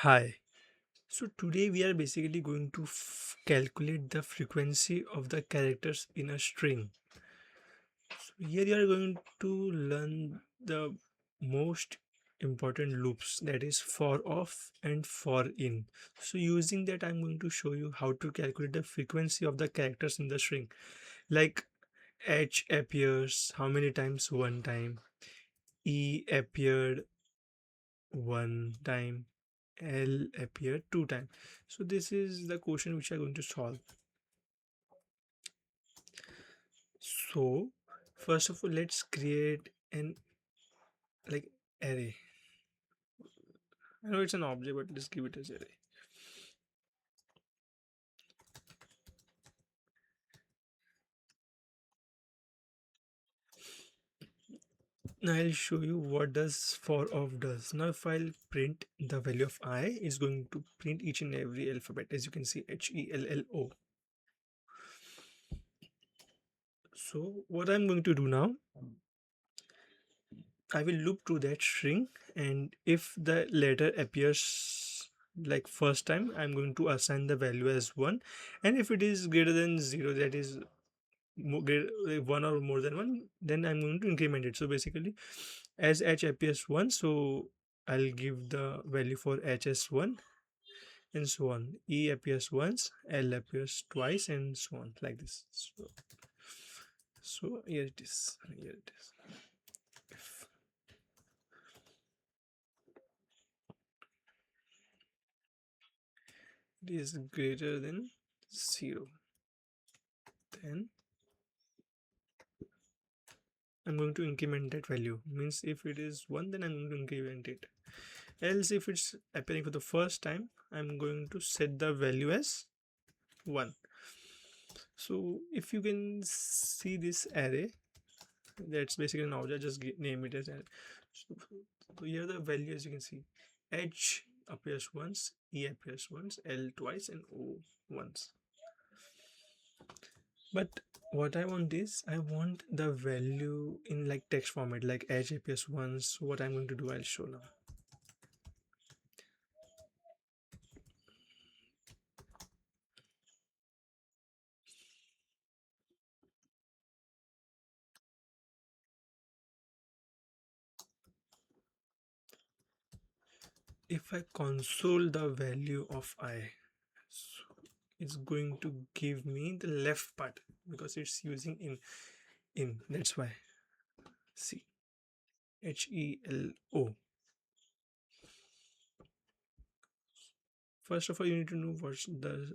Hi. So today we are basically going to calculate the frequency of the characters in a string. So here you are going to learn the most important loops, that is for off and for in. So using that I'm going to show you how to calculate the frequency of the characters in the string. Like H appears how many times? One time. E appeared one time. L appeared two times. So this is the question which we are going to solve. So first of all, let's create an like array. I know it's an object, but let's give it as array. Now I'll show you what does for of does. Now if I'll print the value of I, is going to print each and every alphabet, as you can see HELLO. So what I'm going to do now, I will loop through that string, and if the letter appears like first time, I'm going to assign the value as 1, and if it is greater than 0, that is one or more than one, then I'm going to increment it. So basically, as H appears 1, so I'll give the value for H as 1, and so on. E appears once, L appears twice, and so on, like this. So here it is. Here it is. If it is greater than 0, then I'm going to increment that value. Means if it is 1, then I'm going to increment it. Else if it's appearing for the first time, I'm going to set the value as 1. So if you can see this array, that's basically an object, just name it as array. So here the value, as you can see, H appears once, E appears once, L twice, and O once. But what I want is, I want the value in like text format, like H appears once. So what I'm going to do, I'll show now. If I console the value of I, so it's going to give me the left part because it's using in, that's why. See, HELO. First of all, you need to know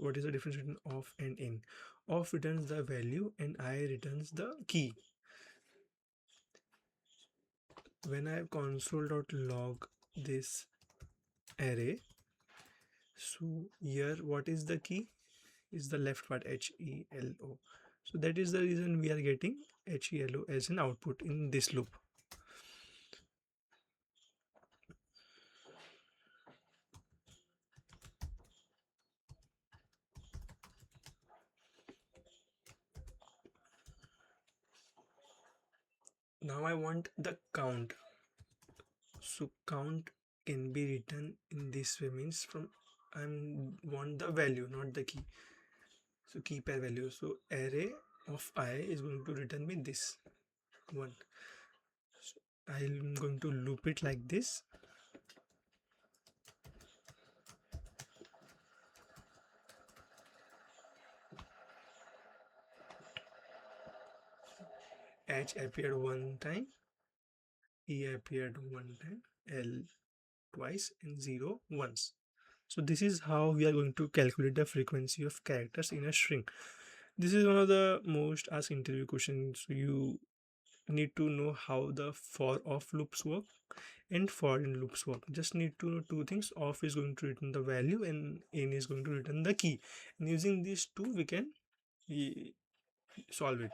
what is the difference between off and in. Off returns the value and I returns the key. When I console.log this array, so here what is the key? Is the left part, HELO. So that is the reason we are getting HELO as an output in this loop. Now I want the count. So count can be written in this way, means from I want the value, not the key. So key pair value. So array of I is going to return me this one. So I'm going to loop it like this. H appeared one time, E appeared one time, L twice, and 0 once. So this is how we are going to calculate the frequency of characters in a string. This is one of the most asked interview questions. So you need to know how the for off loops work and for in loops work. Just need to know two things. Off is going to return the value and in is going to return the key. And using these two, we can solve it.